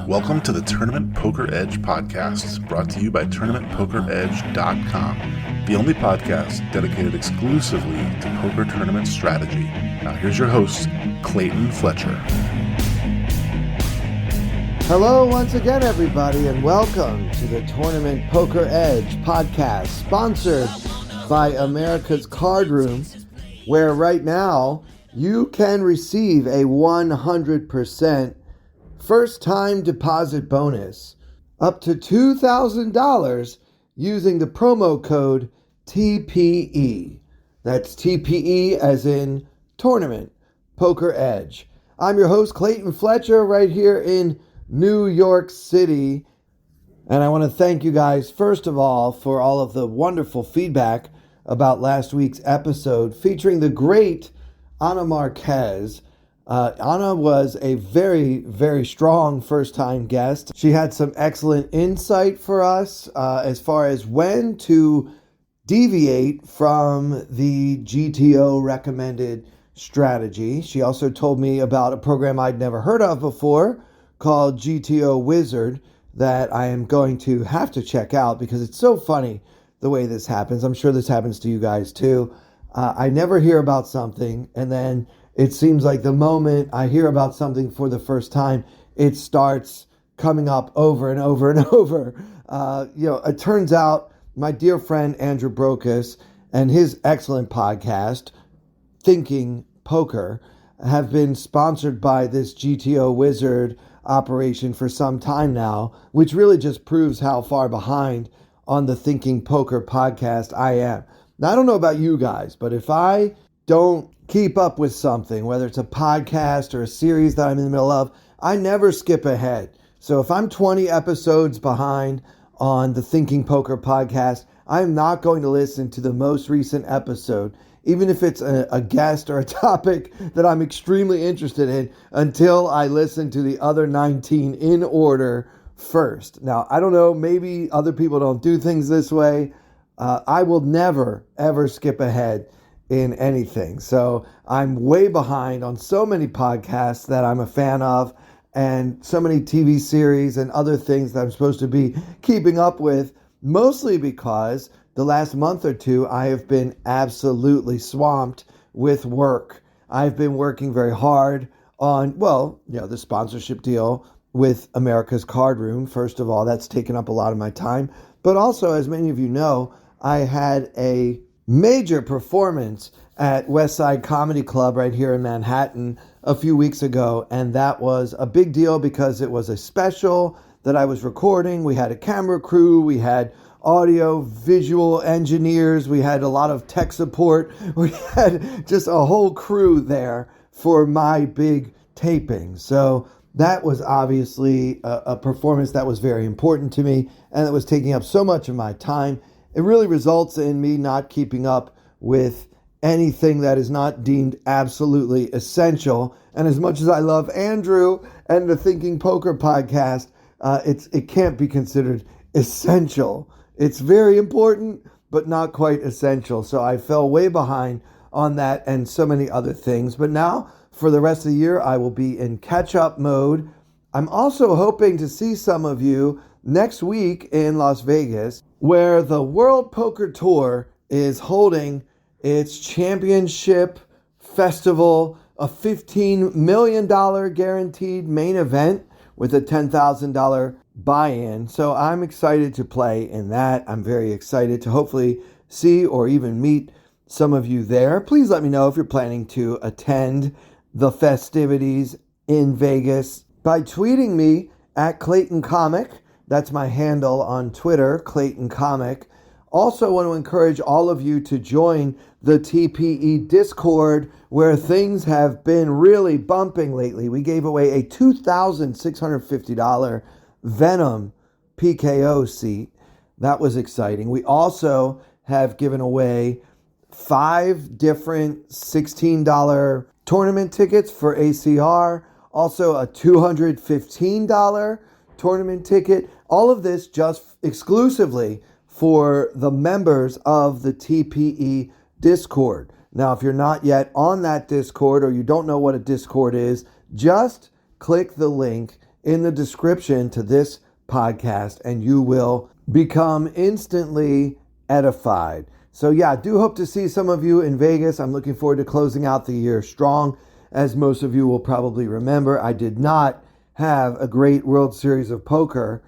Welcome to the Tournament Poker Edge podcast, brought to you by TournamentPokerEdge.com, the only podcast dedicated exclusively to poker tournament strategy. Now here's your host, Clayton Fletcher. Hello once again, everybody, and welcome to the Tournament Poker Edge podcast, sponsored by America's Cardroom, where right now you can receive a 100% first-time deposit bonus up to $2,000 using the promo code TPE. That's TPE as in Tournament Poker Edge. I'm your host, Clayton Fletcher, right here in New York City. And I want to thank you guys, first of all, for all of the wonderful feedback about last week's episode featuring the great Ana Marquez. Ana was a very, very strong first-time guest. She had some excellent insight for us as far as when to deviate from the GTO recommended strategy. She also told me about a program I'd never heard of before called GTO Wizard that I am going to have to check out because it's so funny the way this happens. I'm sure this happens to you guys too. I never hear about something, and then it seems like the moment I hear about something for the first time, it starts coming up over and over and over. It turns out my dear friend Andrew Brokus and his excellent podcast, Thinking Poker, have been sponsored by this GTO Wizard operation for some time now, which really just proves how far behind on the Thinking Poker podcast I am. Now, I don't know about you guys, but if I don't keep up with something, whether it's a podcast or a series that I'm in the middle of, I never skip ahead. So if I'm 20 episodes behind on the Thinking Poker podcast, I'm not going to listen to the most recent episode, even if it's a guest or a topic that I'm extremely interested in, until I listen to the other 19 in order first. Now, I don't know, maybe other people don't do things this way. I will never, ever skip ahead in anything. So I'm way behind on so many podcasts that I'm a fan of and so many TV series and other things that I'm supposed to be keeping up with, mostly because the last month or two I have been absolutely swamped with work. I've been working very hard on, the sponsorship deal with America's Cardroom. First of all, that's taken up a lot of my time. But also, as many of you know, I had a major performance at Westside Comedy Club right here in Manhattan a few weeks ago, and that was a big deal because it was a special that I was recording. We had a camera crew, we had audio visual engineers, we had a lot of tech support, we had just a whole crew there for my big taping. So that was obviously a performance that was very important to me, and it was taking up so much of my time. It really results in me not keeping up with anything that is not deemed absolutely essential. And as much as I love Andrew and the Thinking Poker podcast, it can't be considered essential. It's very important, but not quite essential. So I fell way behind on that and so many other things. But now, for the rest of the year, I will be in catch-up mode. I'm also hoping to see some of you next week in Las Vegas, where the World Poker Tour is holding its championship festival, a $15 million guaranteed main event with a $10,000 buy-in. So I'm excited to play in that. I'm very excited to hopefully see or even meet some of you there. Please let me know if you're planning to attend the festivities in Vegas by tweeting me at Clayton Comic. That's my handle on Twitter, Clayton Comic. Also want to encourage all of you to join the TPE Discord, where things have been really bumping lately. We gave away a $2,650 Venom PKO seat. That was exciting. We also have given away 5 different $16 tournament tickets for ACR. Also a $215 tournament ticket. All of this just exclusively for the members of the TPE Discord. Now, if you're not yet on that Discord or you don't know what a Discord is, just click the link in the description to this podcast and you will become instantly edified. So yeah, I do hope to see some of you in Vegas. I'm looking forward to closing out the year strong. As most of you will probably remember, I did not have a great World Series of Poker.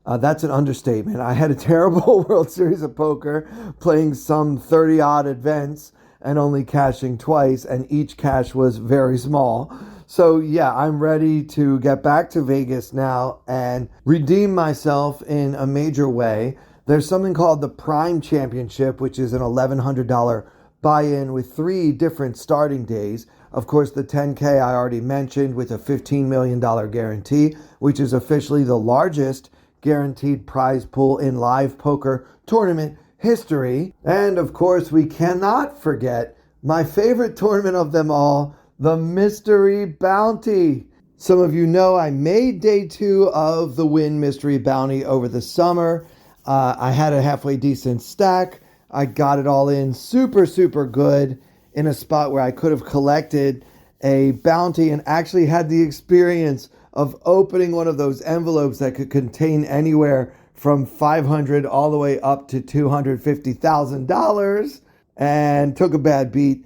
That's an understatement. I had a terrible World Series of Poker, playing some 30-odd events and only cashing twice, and each cash was very small. So yeah, I'm ready to get back to Vegas now and redeem myself in a major way. There's something called the Prime Championship, which is an $1,100 buy-in with 3 different starting days. Of course, the 10K I already mentioned with a $15 million guarantee, which is officially the largest guaranteed prize pool in live poker tournament history. And of course, we cannot forget my favorite tournament of them all, the Mystery Bounty. Some of you know I made day 2 of the Wynn Mystery Bounty over the summer. I had a halfway decent stack. I got it all in super good in a spot where I could have collected a bounty and actually had the experience of opening one of those envelopes that could contain anywhere from $500 all the way up to $250,000, and took a bad beat,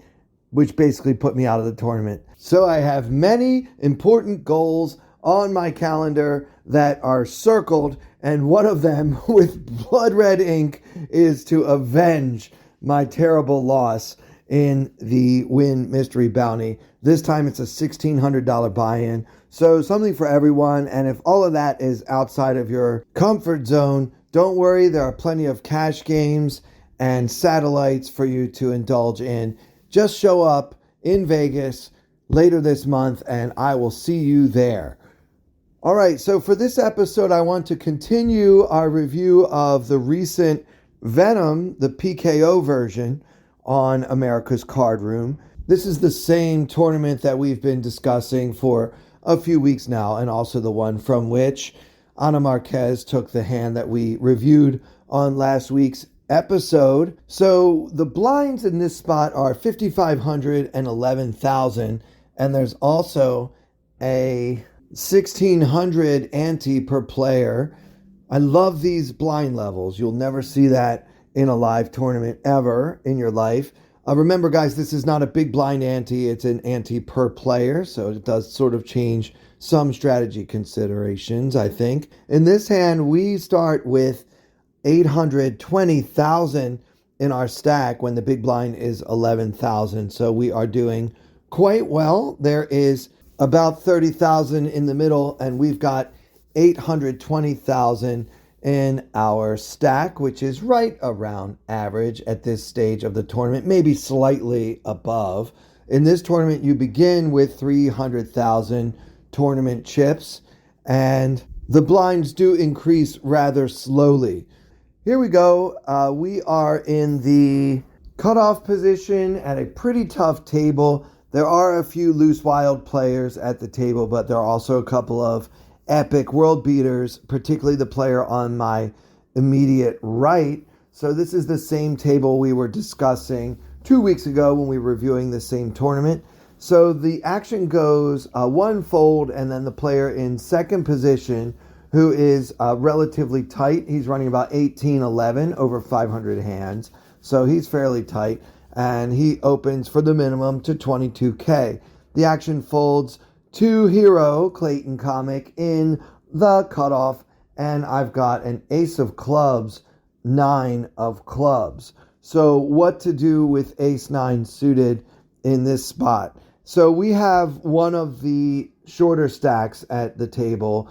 which basically put me out of the tournament. So I have many important goals on my calendar that are circled, and one of them with blood red ink is to avenge my terrible loss in the Wynn Mystery Bounty. This time it's a $1,600 buy-in. So something for everyone. And if all of that is outside of your comfort zone, don't worry. There are plenty of cash games and satellites for you to indulge in. Just show up in Vegas later this month and I will see you there. All right. So for this episode, I want to continue our review of the recent Venom, the PKO version on America's Cardroom. This is the same tournament that we've been discussing for a few weeks now, and also the one from which Ana Marquez took the hand that we reviewed on last week's episode. So the blinds in this spot are 5,500 and 11,000, and there's also a 1,600 ante per player. I love these blind levels. You'll never see that in a live tournament ever in your life. Remember, guys, this is not a big blind ante. It's an ante per player, so it does sort of change some strategy considerations, I think. In this hand, we start with 820,000 in our stack when the big blind is 11,000. So we are doing quite well. There is about 30,000 in the middle, and we've got 820,000 in our stack, which is right around average at this stage of the tournament, maybe slightly above. In this tournament, you begin with 300,000 tournament chips, and the blinds do increase rather slowly. Here we go. We are in the cutoff position at a pretty tough table. There are a few loose wild players at the table, but there are also a couple of epic world beaters, particularly the player on my immediate right. So this is the same table we were discussing 2 weeks ago when we were reviewing the same tournament. So the action goes one fold, and then the player in second position, who is relatively tight. He's running about 18-11 over 500 hands. So he's fairly tight, and he opens for the minimum to 22K. The action folds to hero, Clayton comic, in the cutoff, and I've got an ace of clubs, 9 of clubs. So what to do with ace 9 suited in this spot? So we have one of the shorter stacks at the table.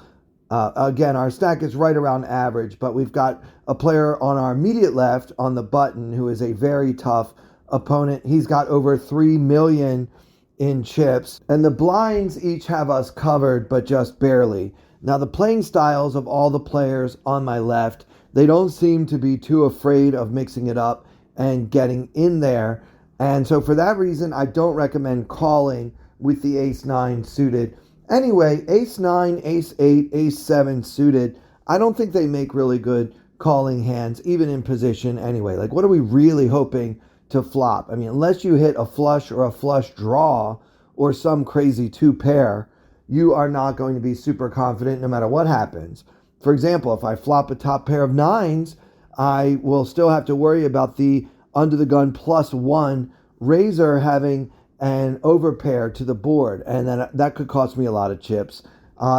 Again, our stack is right around average, but we've got a player on our immediate left on the button who is a very tough opponent. He's got over 3 million in chips, and the blinds each have us covered, but just barely. Now, the playing styles of all the players on my left, they don't seem to be too afraid of mixing it up and getting in there. And so for that reason, I don't recommend calling with the ace 9 suited. Anyway, ace 9, ace 8, ace 7 suited, I don't think they make really good calling hands, even in position anyway. Like, what are we really hoping to flop. I mean, unless you hit a flush or a flush draw or some crazy 2-pair, you are not going to be super confident no matter what happens. For example, if I flop a top pair of 9s, I will still have to worry about the under the gun +1 razor having an overpair to the board, and then that could cost me a lot of chips.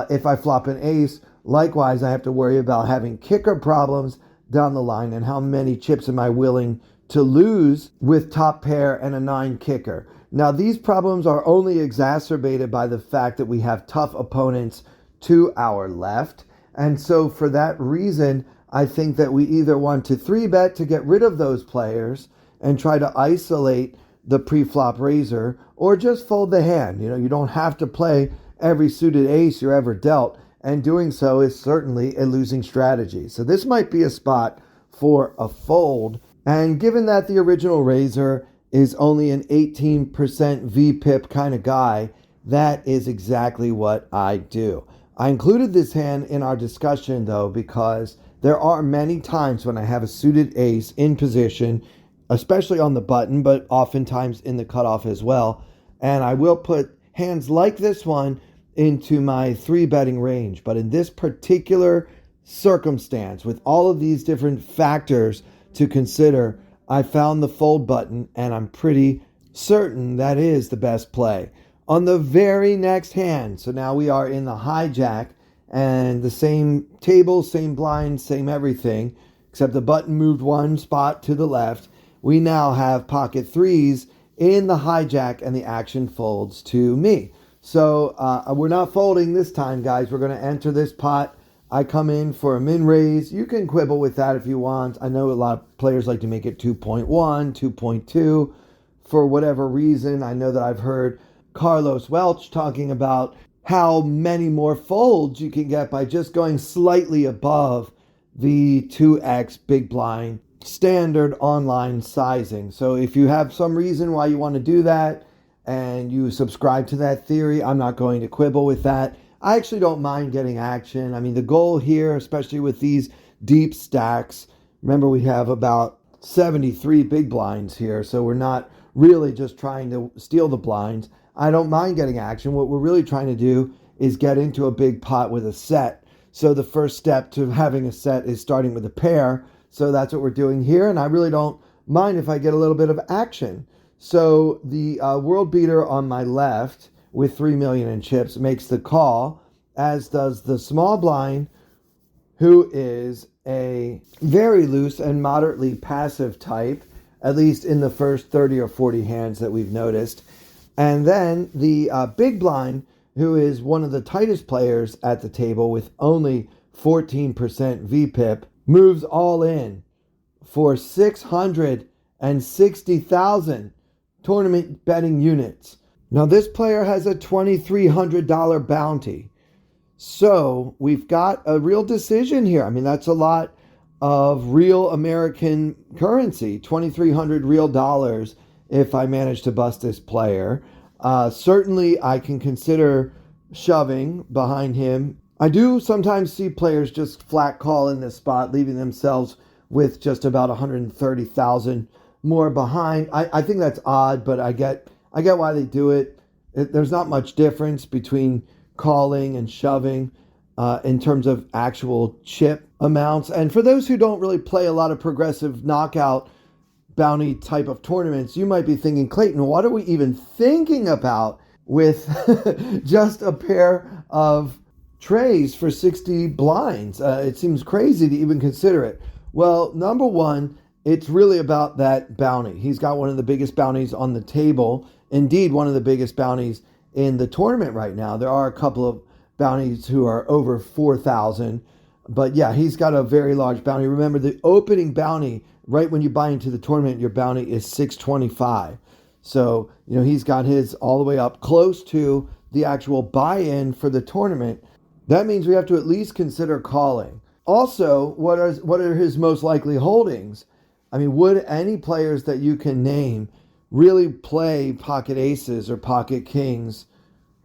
If I flop an ace, likewise, I have to worry about having kicker problems down the line and how many chips am I willing to lose with top pair and a 9 kicker. Now, these problems are only exacerbated by the fact that we have tough opponents to our left. And so for that reason, I think that we either want to 3-bet to get rid of those players and try to isolate the pre-flop razor, or just fold the hand. You don't have to play every suited ace you're ever dealt, and doing so is certainly a losing strategy. So this might be a spot for a fold. And given that the original razor is only an 18% VPIP kind of guy, that is exactly what I do. I included this hand in our discussion, though, because there are many times when I have a suited ace in position, especially on the button, but oftentimes in the cutoff as well. And I will put hands like this one into my 3-betting range. But in this particular circumstance, with all of these different factors to consider, I found the fold button, and I'm pretty certain that is the best play. On the very next hand, so now we are in the hijack, and the same table, same blind, same everything, except the button moved one spot to the left. We now have pocket 3s in the hijack, and the action folds to me. So we're not folding this time, guys. We're going to enter this pot. I come in for a min raise. You can quibble with that if you want. I know a lot of players like to make it 2.1, 2.2 for whatever reason. I know that I've heard Carlos Welch talking about how many more folds you can get by just going slightly above the 2x big blind standard online sizing. So if you have some reason why you want to do that and you subscribe to that theory, I'm not going to quibble with that. I actually don't mind getting action. I mean, the goal here, especially with these deep stacks, remember we have about 73 big blinds here, so we're not really just trying to steal the blinds. I don't mind getting action. What we're really trying to do is get into a big pot with a set. So the first step to having a set is starting with a pair. So that's what we're doing here, and I really don't mind if I get a little bit of action. So the world beater on my left with 3 million in chips makes the call, as does the small blind, who is a very loose and moderately passive type, at least in the first 30 or 40 hands that we've noticed. And then the big blind, who is one of the tightest players at the table with only 14% VPIP, moves all in for 660,000 tournament betting units. Now this player has a $2,300 bounty. So we've got a real decision here. I mean, that's a lot of real American currency, 2,300 real dollars if I manage to bust this player. Certainly I can consider shoving behind him. I do sometimes see players just flat call in this spot, leaving themselves with just about 130,000 more behind. I think that's odd, but I get why they do it. There's not much difference between calling and shoving in terms of actual chip amounts. And for those who don't really play a lot of progressive knockout bounty type of tournaments, you might be thinking, Clayton, what are we even thinking about with just a pair of trays for 60 blinds? It seems crazy to even consider it. Well, number one, it's really about that bounty. He's got one of the biggest bounties on the table. Indeed, one of the biggest bounties in the tournament right now. There are a couple of bounties who are over 4,000. But yeah, he's got a very large bounty. Remember, the opening bounty, right when you buy into the tournament, your bounty is 625. So, he's got his all the way up close to the actual buy-in for the tournament. That means we have to at least consider calling. Also, what are his most likely holdings? I mean, would any players that you can name really play pocket aces or pocket kings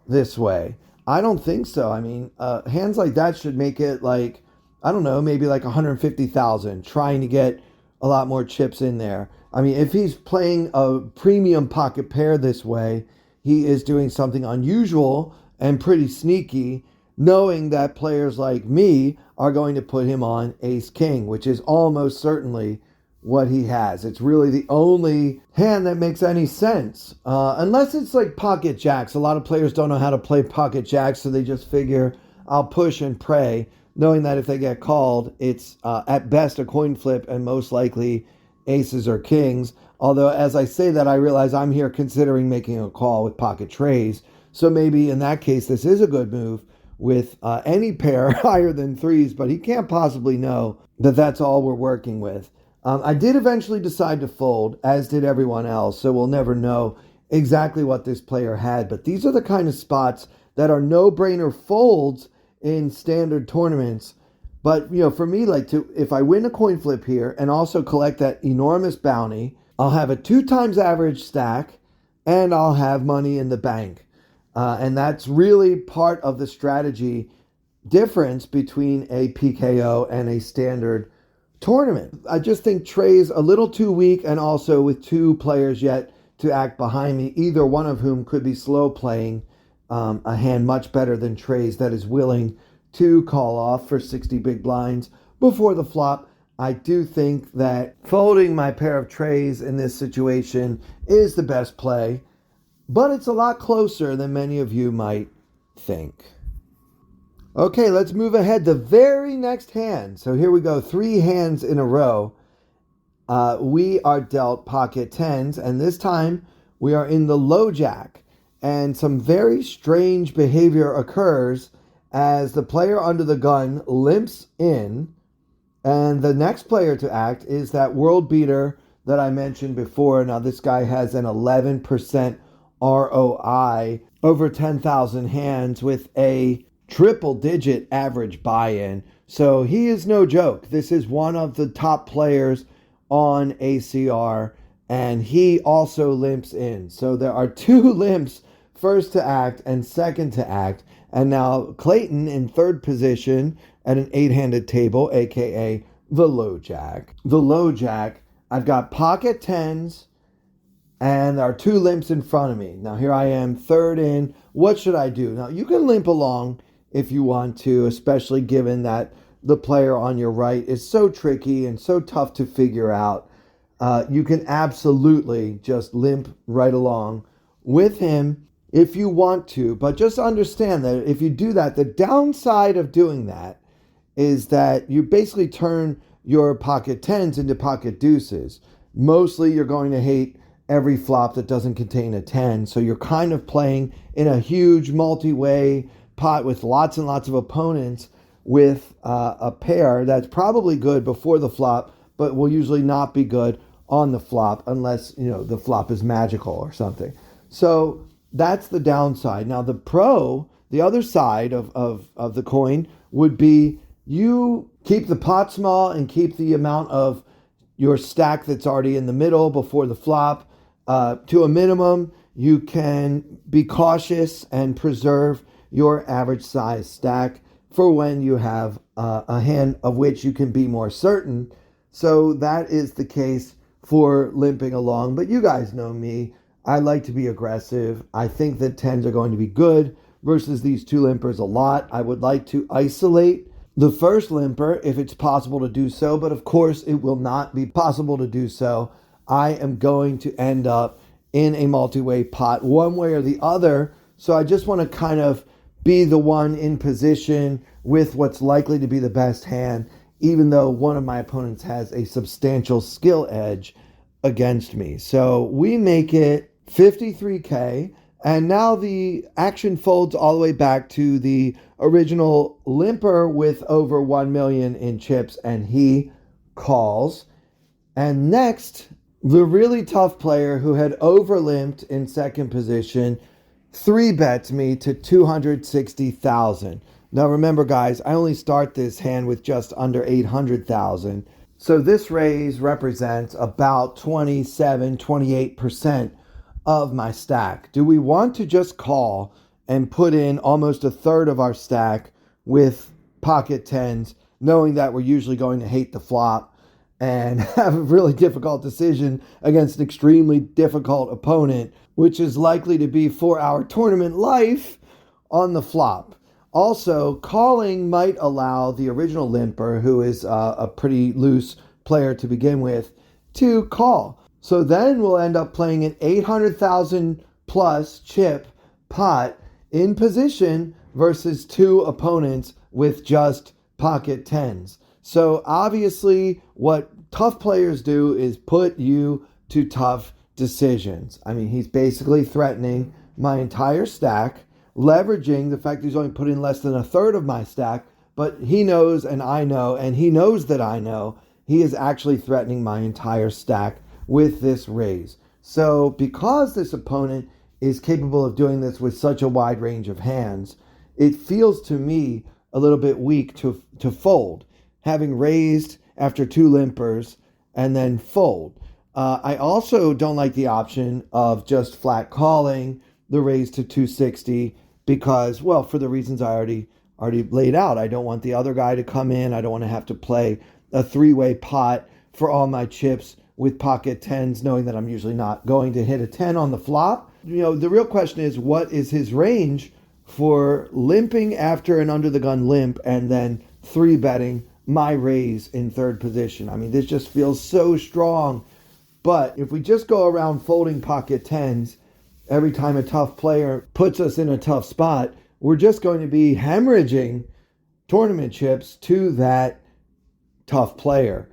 this way? I don't think so. I mean, hands like that should make it like, I don't know, maybe like 150,000, trying to get a lot more chips in there. I mean, if he's playing a premium pocket pair this way, he is doing something unusual and pretty sneaky, knowing that players like me are going to put him on ace king, which is almost certainly what he has. It's really the only hand that makes any sense. Unless it's like pocket jacks. A lot of players don't know how to play pocket jacks, so they just figure I'll push and pray, knowing that if they get called, it's at best a coin flip and most likely aces or kings. Although as I say that, I realize I'm here considering making a call with pocket trays. So maybe in that case, this is a good move with any pair higher than threes, but he can't possibly know that that's all we're working with. I did eventually decide to fold, as did everyone else, so we'll never know exactly what this player had. But these are the kind of spots that are no-brainer folds in standard tournaments. But, for me, if I win a coin flip here and also collect that enormous bounty, I'll have a 2 times average stack and I'll have money in the bank. And that's really part of the strategy difference between a PKO and a standard tournament. I just think Trey's a little too weak, and also with 2 players yet to act behind me, either one of whom could be slow playing a hand much better than Trey's that is willing to call off for 60 big blinds before the flop. I do think that folding my pair of Treys in this situation is the best play, but it's a lot closer than many of you might think. Okay, let's move ahead. The very next hand. So here we go, 3 hands in a row. We are dealt pocket tens, and this time we are in the low jack. And some very strange behavior occurs as the player under the gun limps in, and the next player to act is that world beater that I mentioned before. Now this guy has an 11% ROI over 10,000 hands with a triple-digit average buy-in. So he is no joke. This is one of the top players on ACR, and he also limps in. So there are 2 limps, first to act and second to act. And now Clayton in third position at an 8-handed table, aka the low jack. The low jack, I've got pocket tens, and there are 2 limps in front of me. Now here I am, third in. What should I do? Now you can limp along if you want to, especially given that the player on your right is so tricky and so tough to figure out. You can absolutely just limp right along with him if you want to, but just understand that if you do that, the downside of doing that is that you basically turn your pocket tens into pocket deuces. Mostly you're going to hate every flop that doesn't contain a 10, so you're kind of playing in a huge multi-way pot with lots and lots of opponents with a pair that's probably good before the flop, but will usually not be good on the flop unless, the flop is magical or something. So that's the downside. Now the other side of the coin would be you keep the pot small and keep the amount of your stack that's already in the middle before the flop to a minimum. You can be cautious and preserve your average size stack for when you have a hand of which you can be more certain. So that is the case for limping along. But you guys know me. I like to be aggressive. I think that 10s are going to be good versus these 2 limpers a lot. I would like to isolate the first limper if it's possible to do so, but of course it will not be possible to do so. I am going to end up in a multi-way pot one way or the other. So I just want to kind of be the one in position with what's likely to be the best hand, even though one of my opponents has a substantial skill edge against me. So we make it 53K, and now the action folds all the way back to the original limper with over 1 million in chips, and he calls. And next, the really tough player who had over-limped in second position 3-bets me to 260,000. Now remember guys, I only start this hand with just under 800,000. So this raise represents about 28% of my stack. Do we want to just call and put in almost a third of our stack with pocket tens, knowing that we're usually going to hate the flop and have a really difficult decision against an extremely difficult opponent, which is likely to be for our tournament life on the flop. Also, calling might allow the original limper, who is a pretty loose player to begin with, to call. So then we'll end up playing an 800,000 plus chip pot in position versus two opponents with just pocket tens. So obviously what tough players do is put you to tough decisions. I mean, he's basically threatening my entire stack, leveraging the fact that he's only put in less than a third of my stack, but he knows and I know, and he knows that I know, he is actually threatening my entire stack with this raise. So because this opponent is capable of doing this with such a wide range of hands, it feels to me a little bit weak to fold, having raised after two limpers and then fold. I also don't like the option of just flat calling the raise to 260 because, well, for the reasons I already laid out. I don't want the other guy to come in. I don't want to have to play a three-way pot for all my chips with pocket tens, knowing that I'm usually not going to hit a 10 on the flop. You know, the real question is, what is his range for limping after an under the gun limp and then three betting my raise in third position? I mean, this just feels so strong. But if we just go around folding pocket tens every time a tough player puts us in a tough spot, we're just going to be hemorrhaging tournament chips to that tough player.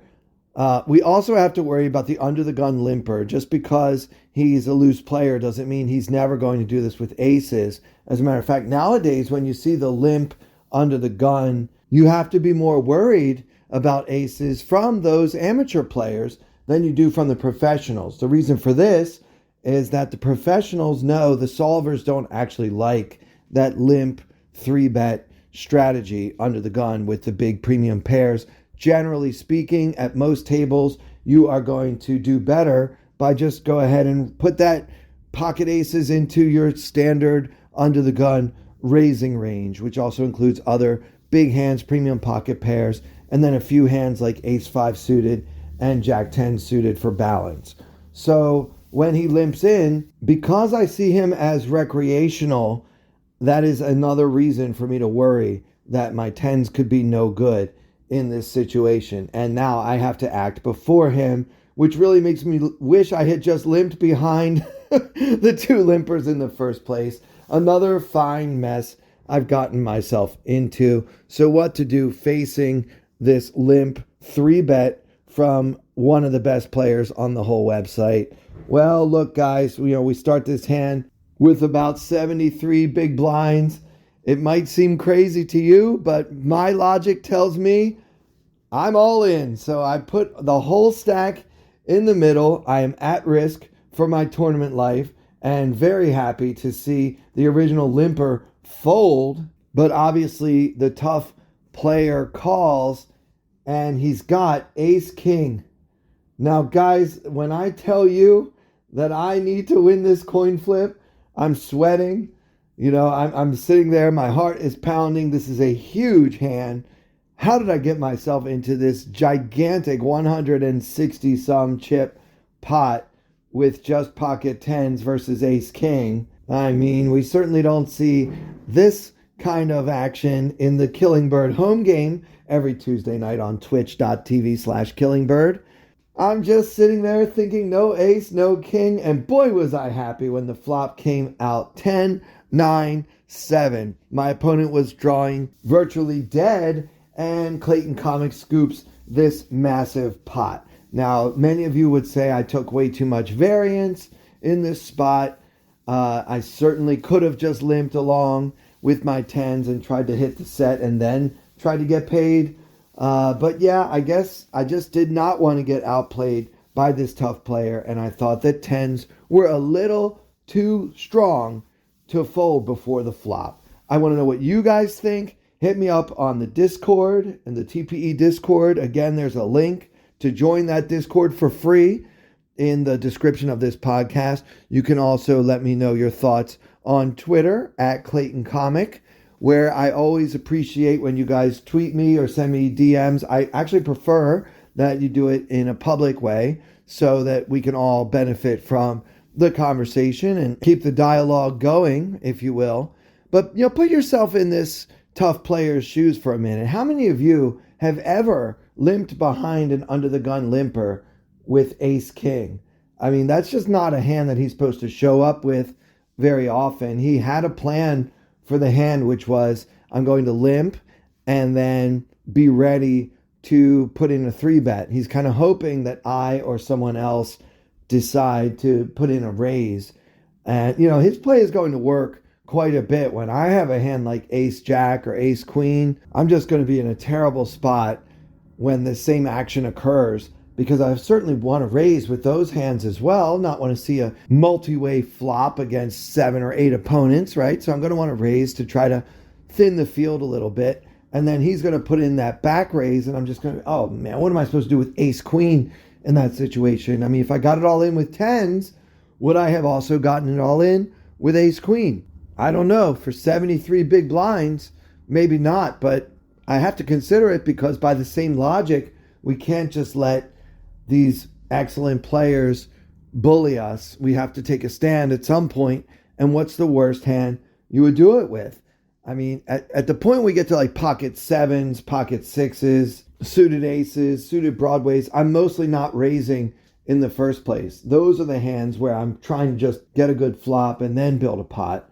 We also have to worry about the under the gun limper. Just because he's a loose player doesn't mean he's never going to do this with aces. As a matter of fact, nowadays when you see the limp under the gun, you have to be more worried about aces from those amateur players than you do from the professionals. The reason for this is that the professionals know the solvers don't actually like that limp 3-bet strategy under the gun with the big premium pairs. Generally speaking, at most tables, you are going to do better by just go ahead and put that pocket aces into your standard under the gun raising range, which also includes other big hands, premium pocket pairs, and then a few hands like ace 5 suited and jack 10 suited for balance. So when he limps in, because I see him as recreational, that is another reason for me to worry that my tens could be no good in this situation. And now I have to act before him, which really makes me wish I had just limped behind the two limpers in the first place. Another fine mess I've gotten myself into. So what to do facing this limp 3-bet from one of the best players on the whole website? Well, look, guys, we start this hand with about 73 big blinds. It might seem crazy to you, but my logic tells me I'm all in. So I put the whole stack in the middle. I am at risk for my tournament life and very happy to see the original limper fold. But obviously the tough player calls and he's got ace king. Now, guys, when I tell you that I need to win this coin flip, I'm sweating. I'm sitting there. My heart is pounding. This is a huge hand. How did I get myself into this gigantic 160-some chip pot with just pocket tens versus ace king? I mean, we certainly don't see this kind of action in the Killingbird home game every Tuesday night on twitch.tv/Killingbird. I'm just sitting there thinking no ace, no king, and boy was I happy when the flop came out 10, 9, 7. My opponent was drawing virtually dead, and Clayton Comics scoops this massive pot. Now, many of you would say I took way too much variance in this spot. I certainly could have just limped along with my tens and tried to hit the set and then tried to get paid. But yeah, I guess I just did not want to get outplayed by this tough player, and I thought that tens were a little too strong to fold before the flop. I want to know what you guys think. Hit me up on the Discord and the TPE Discord. Again, there's a link to join that Discord for free in the description of this podcast. You can also let me know your thoughts on Twitter at Clayton Comic, where I always appreciate when you guys tweet me or send me DMs. I actually prefer that you do it in a public way so that we can all benefit from the conversation and keep the dialogue going, if you will. But, put yourself in this tough player's shoes for a minute. How many of you have ever limped behind an under-the-gun limper with ace-king? I mean, that's just not a hand that he's supposed to show up with very often. He had a plan for the hand, which was, I'm going to limp and then be ready to put in a 3-bet. He's kind of hoping that I or someone else decide to put in a raise. And, his play is going to work quite a bit. When I have a hand like ace-jack or ace-queen, I'm just going to be in a terrible spot when the same action occurs, because I certainly want to raise with those hands as well, not want to see a multi-way flop against 7 or 8 opponents, right? So I'm going to want to raise to try to thin the field a little bit. And then he's going to put in that back raise, and I'm just going to, oh man, what am I supposed to do with ace-queen in that situation? I mean, if I got it all in with 10s, would I have also gotten it all in with ace-queen? I don't know. For 73 big blinds, maybe not, but I have to consider it, because by the same logic, we can't just let these excellent players bully us. We have to take a stand at some point, and what's the worst hand you would do it with? I mean, at the point we get to like pocket 7s, pocket 6s, suited aces, suited broadways, I'm mostly not raising in the first place. Those are the hands where I'm trying to just get a good flop and then build a pot.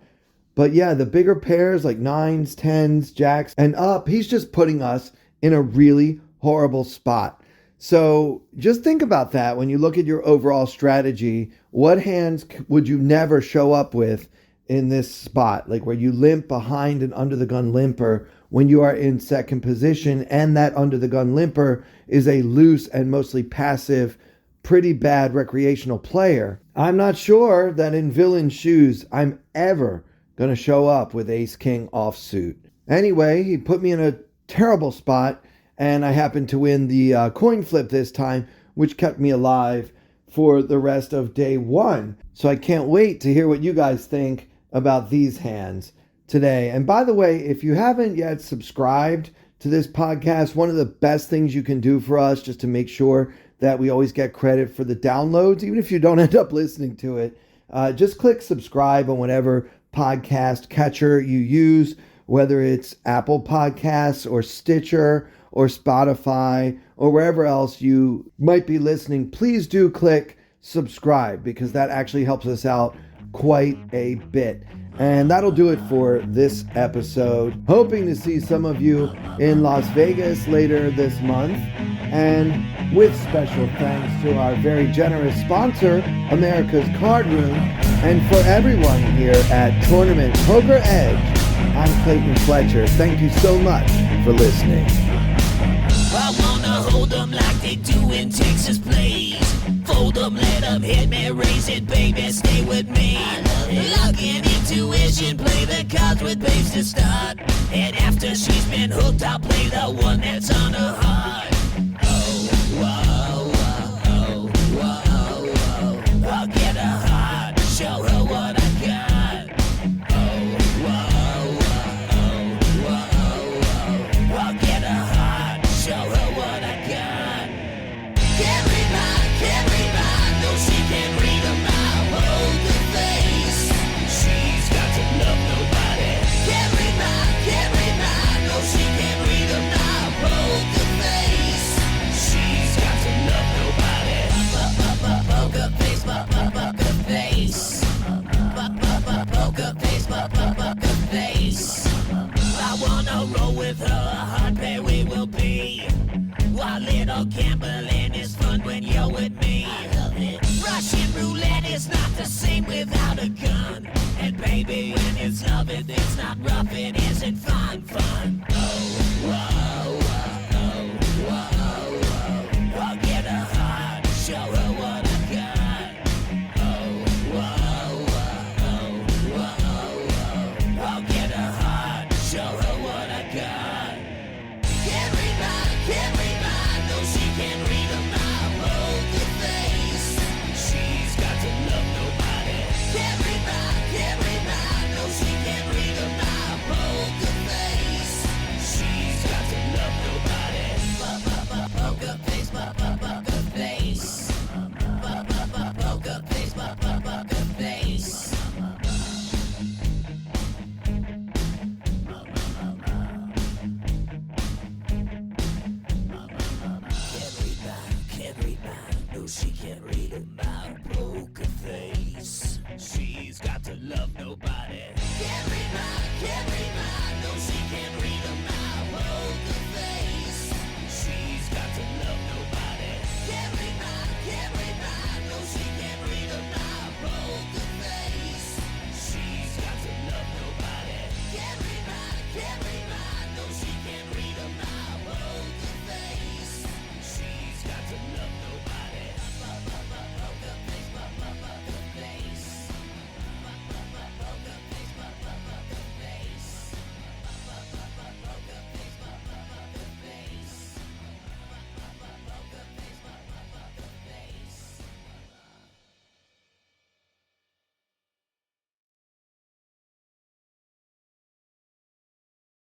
But yeah, the bigger pairs like 9s, 10s, jacks, and up, he's just putting us in a really horrible spot. So just think about that when you look at your overall strategy. What hands would you never show up with in this spot, like where you limp behind an under-the-gun limper when you are in second position, and that under-the-gun limper is a loose and mostly passive, pretty bad recreational player? I'm not sure that in villain shoes I'm ever going to show up with ace-king offsuit. Anyway, he put me in a terrible spot, and I happened to win the coin flip this time, which kept me alive for the rest of day 1. So I can't wait to hear what you guys think about these hands today. And by the way, if you haven't yet subscribed to this podcast, one of the best things you can do for us, just to make sure that we always get credit for the downloads, even if you don't end up listening to it, just click subscribe on whatever podcast catcher you use, whether it's Apple Podcasts or Stitcher or Spotify or wherever else you might be listening. Please do click subscribe, because that actually helps us out quite a bit. And that'll do it for this episode. Hoping to see some of you in Las Vegas later this month. And with special thanks to our very generous sponsor, America's Cardroom, and for everyone here at Tournament Poker Edge, I'm Clayton Fletcher. Thank you so much for listening. I wanna hold them like they do in Texas plays. Fold them, let them hit me, raise it, baby, stay with me. Luck and intuition, play the cards with babes to start. And after she's been hooked, I'll play the one that's on her heart. Oh, whoa, whoa, whoa, whoa. I'll get her heart, show her what I got. Oh, whoa, whoa, whoa, whoa. I'll get her heart, show her what I got. Can't read mine, no she can't read a mile. Hold the face, she's got to love nobody. Can't read mine, no she can't read a mile. Hold the face, she's got to love nobody. Poker face, poker face. Poker face, poker face. I wanna roll with her, a hard pair we will be. While little gambling is fun when you're with me. Russian roulette is not the same without a gun. And baby, when it's love, it's not rough, it isn't fun. Oh, whoa.